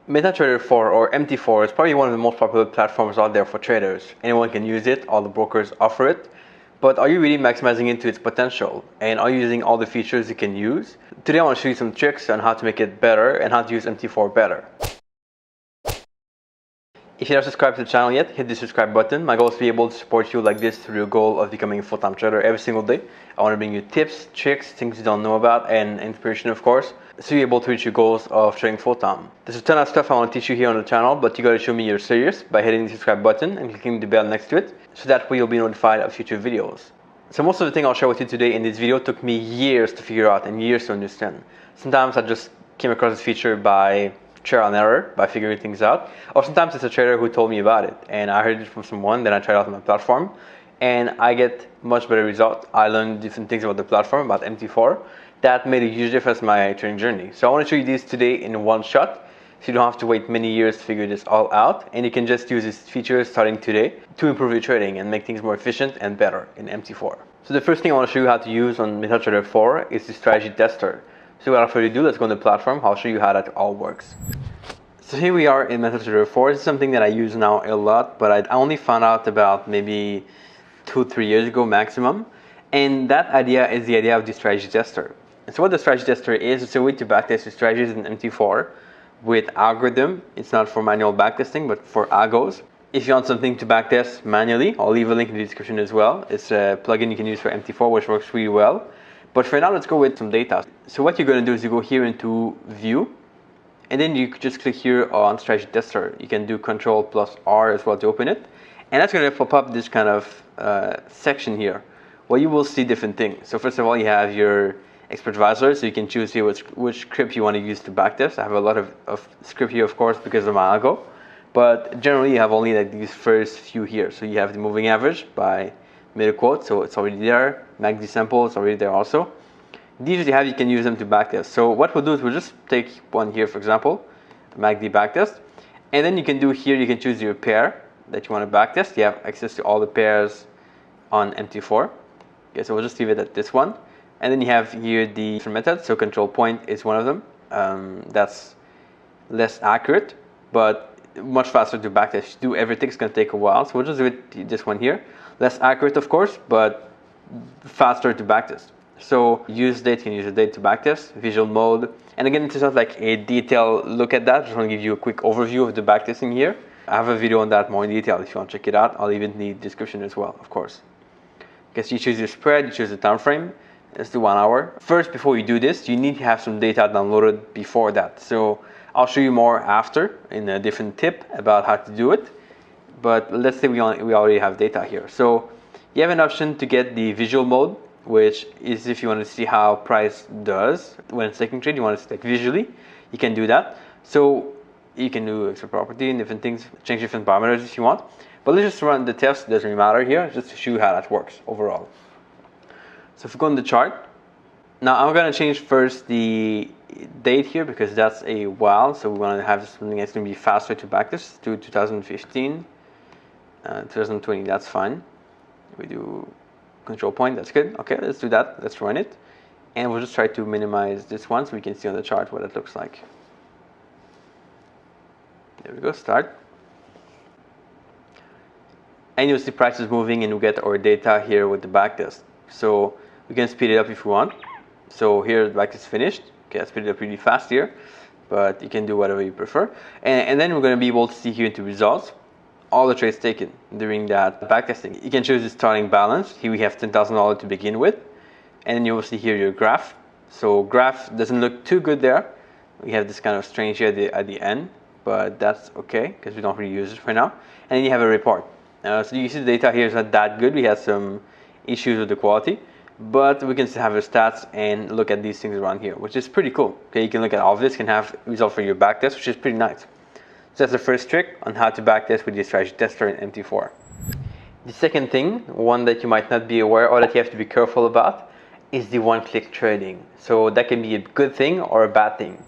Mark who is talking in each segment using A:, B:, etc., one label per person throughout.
A: MetaTrader 4 or MT4 is probably one of the most popular platforms out there for traders. Anyone can use it, all the brokers offer it. But are you really maximizing into its potential? And are you using all the features you can use? Today I want to show you some tricks on how to make it better and how to use MT4 better. If you're not subscribed to the channel yet, hit the subscribe button. My goal is to be able to support you like this through your goal of becoming a full-time trader every single day. I want to bring you tips, tricks, things you don't know about, and inspiration, of course, so you're able to reach your goals of trading full-time. There's a ton of stuff I want to teach you here on the channel, but you got to show me you're serious by hitting the subscribe button and clicking the bell next to it, so that way you'll be notified of future videos. So most of the things I'll share with you today in this video took me years to figure out and years to understand. Sometimes I just came across this feature by trial and error, by figuring things out, or sometimes it's a trader who told me about it and I heard it from someone, then I tried it out on my platform and I get much better results. I learned different things about the platform, about MT4, that made a huge difference in my trading journey. So I want to show you these today in one shot, so you don't have to wait many years to figure this all out, and you can just use these features starting today to improve your trading and make things more efficient and better in MT4. So the first thing I want to show you how to use on MetaTrader 4 is the strategy tester. So without further ado, let's go on the platform. I'll show you how that all works. So here we are in MetaTrader 4. This is something that I use now a lot, but I only found out about maybe 2-3 years ago maximum. And that idea is the idea of the strategy tester. And so what the strategy tester is, it's a way to backtest your strategies in MT4 with algorithm. It's not for manual backtesting, but for algos. If you want something to backtest manually, I'll leave a link in the description as well. It's a plugin you can use for MT4, which works really well. But for now, let's go with some data. So what you're going to do is you go here into View, and then you just click here on Strategy Tester. You can do Ctrl+R as well to open it. And that's going to pop up this kind of section here, where you will see different things. So first of all, you have your expert advisor, so you can choose here which script you want to use to backtest. I have a lot of script here, of course, because of my algo. But generally, you have only like these first few here. So you have the moving average by middle quote, so it's already there. MACD sample is already there also. These you have, you can use them to backtest. So what we'll do is we'll just take one here, for example, MACD backtest. And then you can do here, you can choose your pair that you want to backtest. You have access to all the pairs on MT4. Okay, so we'll just leave it at this one. And then you have here the different methods. So control point is one of them. That's less accurate, but much faster to backtest. To do everything, it's going to take a while. So we'll just do it, this one here. Less accurate, of course, but faster to backtest. So use date, you can use a date to backtest, visual mode. And again, it's not like a detailed look at that. I just want to give you a quick overview of the backtesting here. I have a video on that more in detail if you want to check it out. I'll leave it in the description as well, of course. Because you choose your spread, you choose the time frame. Let's do 1 hour. First, before you do this, you need to have some data downloaded before that. So I'll show you more after in a different tip about how to do it. But let's say we already have data here. So you have an option to get the visual mode, which is if you want to see how price does when it's taking trade, you want to see like visually, you can do that. So you can do extra property and different things, change different parameters if you want. But let's just run the test, it doesn't really matter here, just to show you how that works overall. So if we go on the chart, now I'm going to change first the date here because that's a while. So we want to have something that's going to be faster to backtest to 2015, 2020, that's fine. We do control point, that's good. Okay, let's do that. Let's run it. And we'll just try to minimize this one so we can see on the chart what it looks like. There we go, start. And you'll see prices moving and we get our data here with the backtest. So we can speed it up if we want. So here the backtest is finished. Okay, I speed it up really fast here, but you can do whatever you prefer. And then we're going to be able to see here into results all the trades taken during that backtesting. You can choose the starting balance. Here we have $10,000 to begin with. And then you will see here your graph. So graph doesn't look too good there. We have this kind of strange here at the end, but that's okay because we don't really use it for now. And then you have a report. So you see the data here is not that good. We had some issues with the quality, but we can still have the stats and look at these things around here, which is pretty cool. Okay, you can look at all of this, can have result for your backtest, which is pretty nice. So that's the first trick on how to backtest with the strategy tester in MT4. The second thing, one that you might not be aware or that you have to be careful about, is the one-click trading. So that can be a good thing or a bad thing.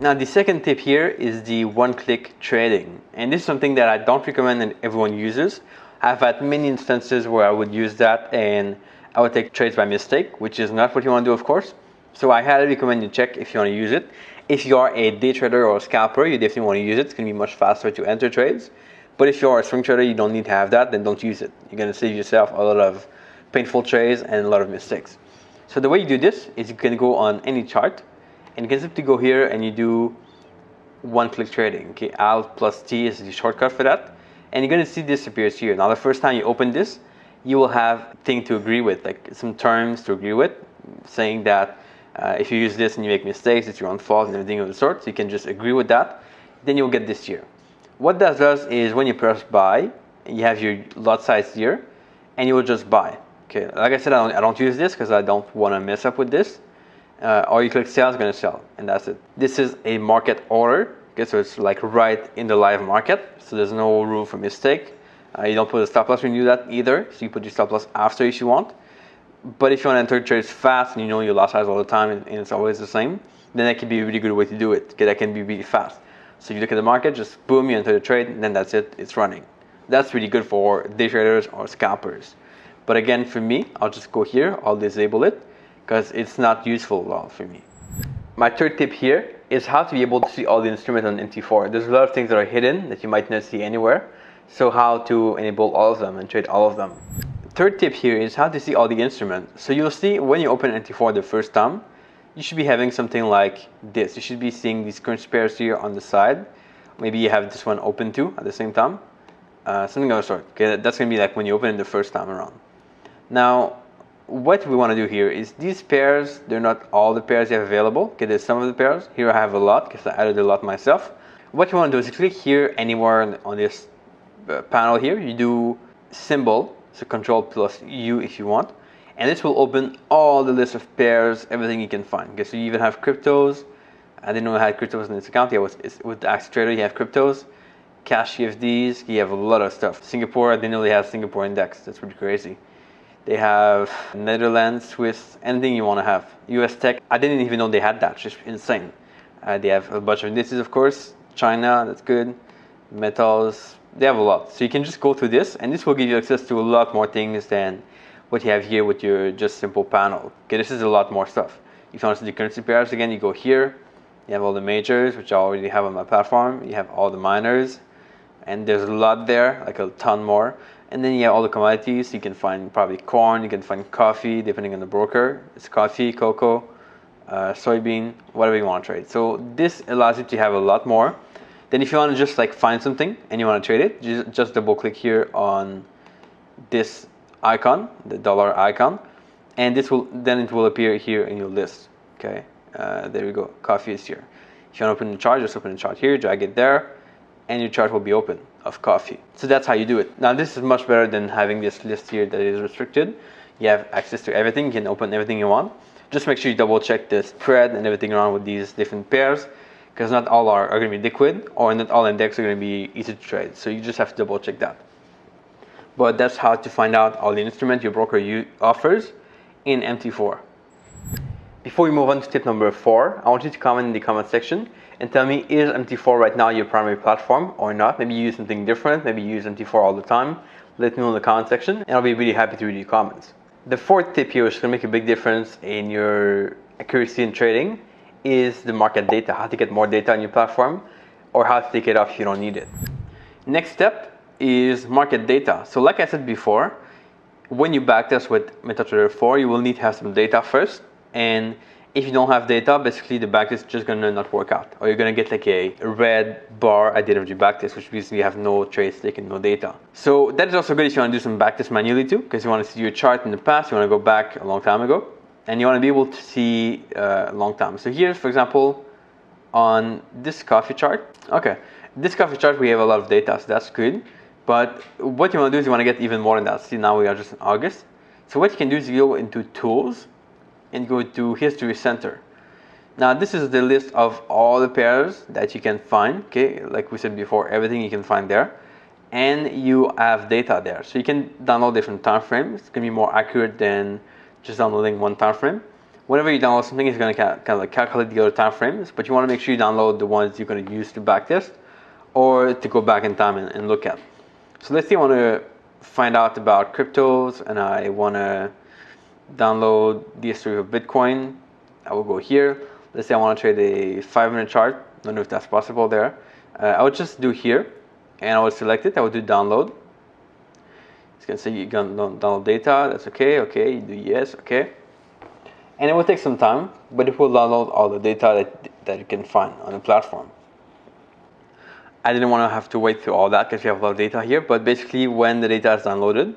A: Now the second tip here is the one-click trading. And this is something that I don't recommend that everyone uses. I've had many instances where I would use that and I would take trades by mistake, which is not what you want to do, of course. So I highly recommend you check if you want to use it. If you are a day trader or a scalper, you definitely want to use it. It's going to be much faster to enter trades. But if you are a swing trader, you don't need to have that, then don't use it. You're going to save yourself a lot of painful trades and a lot of mistakes. So the way you do this is you can go on any chart, and you can simply go here and you do one-click trading. Okay, Alt plus T is the shortcut for that, and you're going to see this appears here. Now the first time you open this, you will have things to agree with, like some terms to agree with, saying that if you use this and you make mistakes, it's your own fault and everything of the sort. So you can just agree with that. Then you'll get this here. What that does is when you press buy, you have your lot size here, and you will just buy. Okay, like I said, I don't use this because I don't want to mess up with this. Or you click sell, it's going to sell, and that's it. This is a market order. Okay, so it's like right in the live market, so there's no room for mistake. You don't put a stop loss when you do that either, so you put your stop loss after if you want. But if you want to enter trades fast and you know your lot size all the time and it's always the same, then that can be a really good way to do it. Okay, that can be really fast. So you look at the market, just boom, you enter the trade, and then that's it, it's running. That's really good for day traders or scalpers. But again, for me, I'll just go here, I'll disable it, because it's not useful at all for me. My third tip here is how to be able to see all the instruments on MT4. There's a lot of things that are hidden that you might not see anywhere. So how to enable all of them and trade all of them. Third tip here is how to see all the instruments. So you'll see when you open MT4 the first time, you should be having something like this. You should be seeing these currency pairs here on the side. Maybe you have this one open too at the same time. Something of the sort. Okay, that's going to be like when you open it the first time around. Now, what we want to do here is these pairs, they're not all the pairs you have available. Okay, there's some of the pairs. Here I have a lot because I added a lot myself. What you want to do is you click here anywhere on this panel here. You do symbol, so Control plus U if you want. And this will open all the list of pairs, everything you can find. Okay, so you even have cryptos. I didn't know I had cryptos in this account. Yeah, with the Axe Trader, you have cryptos, cash CFDs. You have a lot of stuff. Singapore, I didn't know they have Singapore index. That's pretty crazy. They have Netherlands, Swiss, anything you want to have. US Tech, I didn't even know they had that. It's just insane. They have a bunch of indices, of course. China, that's good. Metals, they have a lot. So you can just go through this, and this will give you access to a lot more things than what you have here with your just simple panel. Okay, this is a lot more stuff. If you want to see the currency pairs again, you go here. You have all the majors, which I already have on my platform. You have all the miners, and there's a lot there, like a ton more. And then you have all the commodities. You can find probably corn, you can find coffee, depending on the broker. It's coffee, cocoa, soybean, whatever you want to trade. So this allows you to have a lot more. Then if you want to just like find something and you want to trade it, just double click here on this icon, the dollar icon, and it will appear here in your list. Okay, there we go. Coffee is here. If you want to open the chart, just open the chart here, drag it there, and your chart will be open of coffee. So that's how you do it. Now this is much better than having this list here that is restricted. You have access to everything. You can open everything you want. Just make sure you double check the spread and everything around with these different pairs, because not all are going to be liquid, or not all index are going to be easy to trade. So you just have to double check that. But that's how to find out all the instruments your broker offers in MT4. Before we move on to tip number 4, I want you to comment in the comment section and tell me, is MT4 right now your primary platform or not? Maybe you use something different, maybe you use MT4 all the time. Let me know in the comment section, and I'll be really happy to read your comments. The fourth tip here, which is going to make a big difference in your accuracy in trading, is the market data, how to get more data on your platform, or how to take it off if you don't need it. Next step is market data. So like I said before, when you backtest with MetaTrader 4, you will need to have some data first. And if you don't have data, basically the backtest is just going to not work out. Or you're going to get like a red bar at the end of your backtest, which means you have no trades taken, no data. So that is also good if you want to do some backtest manually too, because you want to see your chart in the past, you want to go back a long time ago, and you want to be able to see a long time. So here, for example, on this coffee chart, okay, this coffee chart, we have a lot of data, so that's good. But what you want to do is you want to get even more than that. See, now we are just in August. So what you can do is you go into Tools and go to History Center. Now this is the list of all the pairs that you can find. Okay, like we said before, everything you can find there. And you have data there. So you can download different time frames. It's going to be more accurate than just downloading one time frame. Whenever you download something, it's going to kind of like calculate the other time frames. But you want to make sure you download the ones you're going to use to backtest or to go back in time and look at. So let's say I want to find out about cryptos and I want to download the history of Bitcoin. I will go here. Let's say I want to trade a 5-minute chart. Don't know if that's possible there. I would just do here, and I would select it. I would do download. It's gonna say you can download data. That's okay. Okay, you do yes. Okay, and it will take some time, but it will download all the data that you can find on the platform. I didn't want to have to wait through all that because we have a lot of data here. But basically, when the data is downloaded,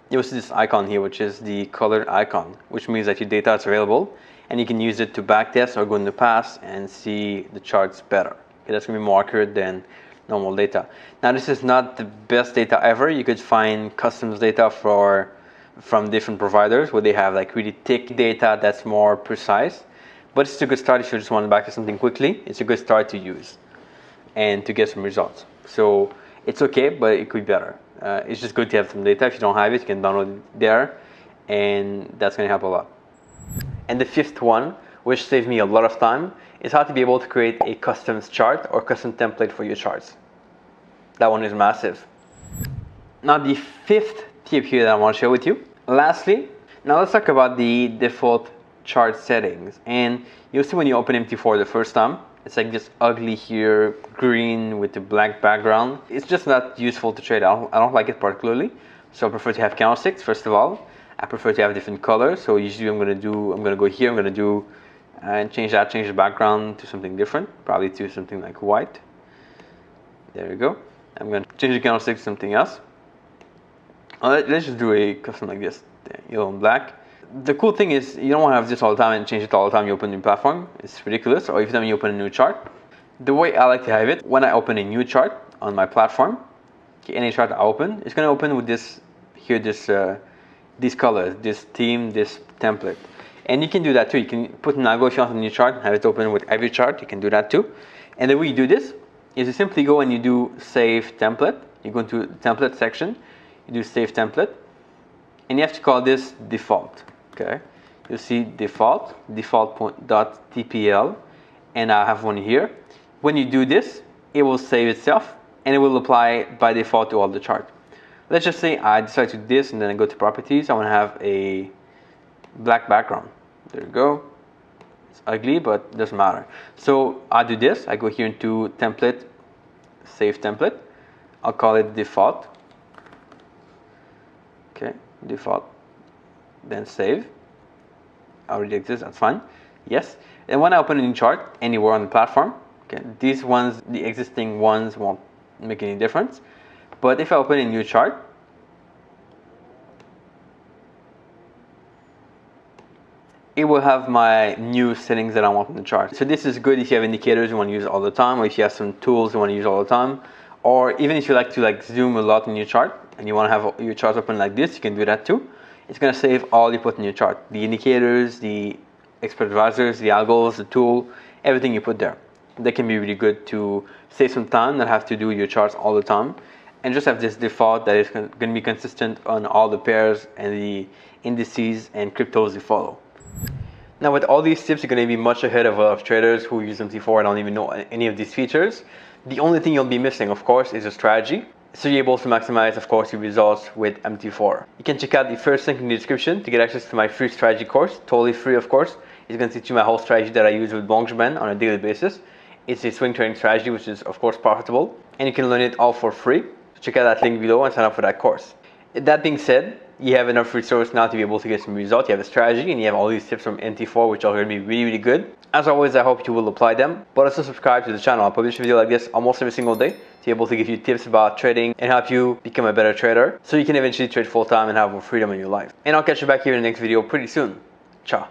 A: you'll see this icon here, which is the colored icon, which means that your data is available, and you can use it to backtest or go in the past and see the charts better. Okay, that's going to be more accurate than normal data. Now, this is not the best data ever. You could find custom data from different providers where they have like really thick data that's more precise. But it's a good start if you just want to backtest something quickly. It's a good start to use and to get some results. So it's okay, but it could be better. It's just good to have some data. If you don't have it, you can download it there, and that's going to help a lot. And the fifth one, which saved me a lot of time, is how to be able to create a custom chart or custom template for your charts. That one is massive. Now the fifth tip here that I want to share with you. Lastly, now let's talk about the default chart settings. And you'll see when you open MT4 the first time, it's like this ugly here, green with the black background. It's just not useful to trade. I don't like it particularly. So I prefer to have candlesticks, first of all. I prefer to have different colors. So usually I'm gonna go here, I'm gonna do and change the background to something different, probably to something like white. There we go. I'm gonna change the candlestick to something else. Let's just do a custom like this, yellow and black. The cool thing is you don't want to have this all the time and change it all the time you open a new platform. It's ridiculous. Or every time you open a new chart. The way I like to have it, when I open a new chart on my platform, okay, any chart I open, it's going to open with this here, these colors, this theme, this template. And you can do that too. You can put an algo if you want a new chart and have it open with every chart. You can do that too. And the way you do this is you simply go and you do save template. You go into the template section, you do save template, and you have to call this default. Okay, you see default.tpl, and I have one here. When you do this, it will save itself and it will apply by default to all the chart. Let's just say I decide to do this and then I go to properties. I want to have a black background. There you go. It's ugly, but it doesn't matter. So I do this. I go here into template, save template. I'll call it default. Okay, default. Then save. Already exists, that's fine. Yes. And when I open a new chart anywhere on the platform, okay, these ones, the existing ones won't make any difference. But if I open a new chart, it will have my new settings that I want in the chart. So this is good if you have indicators you want to use all the time, or if you have some tools you want to use all the time, or even if you like to zoom a lot in your chart and you want to have your charts open like this, you can do that too. It's going to save all you put in your chart. The indicators, the expert advisors, the algos, the tool, everything you put there. That can be really good to save some time, not have to do your charts all the time, and just have this default that is going to be consistent on all the pairs and the indices and cryptos you follow. Now with all these tips, you're going to be much ahead of a lot of traders who use MT4 and don't even know any of these features. The only thing you'll be missing, of course, is a strategy. So you're able to maximize, of course, your results with MT4. You can check out the first link in the description to get access to my free strategy course, totally free, of course. It's going to teach you my whole strategy that I use with Benjamin on a daily basis. It's a swing trading strategy, which is, of course, profitable, and you can learn it all for free. So check out that link below and sign up for that course. That being said, you have enough resource now to be able to get some results. You have a strategy and you have all these tips from MT4, which are going to be really, really good. As always, I hope you will apply them. But also subscribe to the channel. I publish a video like this almost every single day to be able to give you tips about trading and help you become a better trader so you can eventually trade full time and have more freedom in your life. And I'll catch you back here in the next video pretty soon. Ciao.